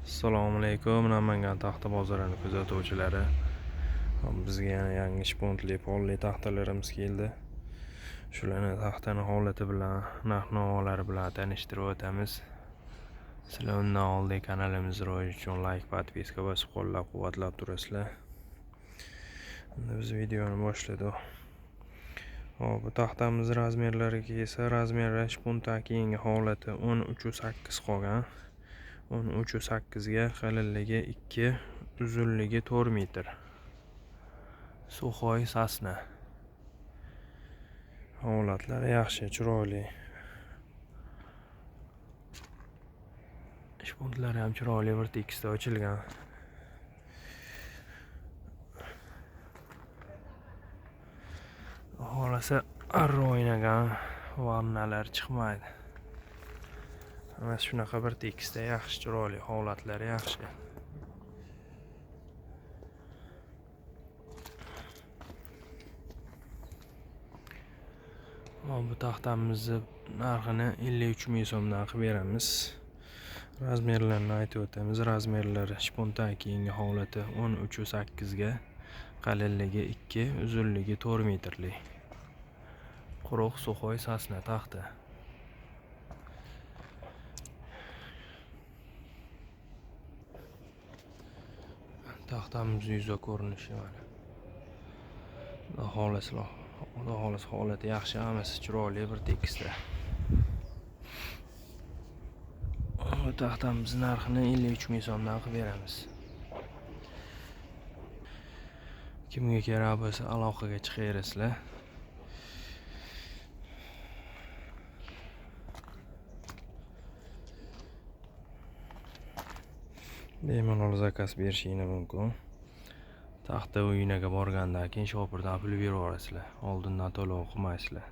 Assalomu alaykum. Namangan taxta bozorini kuzatuvchilari. Bizga yana yangi shpuntli polli taxtalarimiz keldi. Shularni taxtani holati bilan, narx-navolari bilan tanishtirib o'tamiz. Sizlar undan oldin kanalimiz rivoji uchun like, podpiska bosib qo'llab-quvvatlab turasizlar. Endi biz videoni boshladik. Bu taxtamiz razmerlariga esa razmeri shpuntdan keyingi holati 13.8 qolgan. 13.8 ga qalinligi 2, uzunligi 4 metr. Suxoy sasna. Holatlari yaxshi, chiroyli. Shpuntlari ham chiroyli, bir tekisda ochilgan. Xolasa arra o'ynagan, vannalar chiqmaydi. Mana shunaqa bir tekisda yaxshi, chiroyli, holatlari yaxshi. Bu taxtamizni narxini 53 ming so'mdan qilib beramiz. Razmerlarini aytib o'tamiz. Razmerlari shpuntdan keyingi holati 13.8 ga, qalinligi 2, uzunligi 4 metrlik. Quruq suxoy sasna taxta. Taxtamiz yuza ko'rinishi mana. Xolis holati yaxshi, hammasi chiroyli, bir tekisda. Bu taxtamiz narxini 53 ming so'mdan qilib beramiz. Kimga kerak bo'lsa aloqaga chiqaverasizlar. Bemalol zakaz berishingiz mumkin. Taxta uyinaga borgandan keyin shopirdan pul berib yuborasizlar. Oldindan to'lov qilmaysizlar.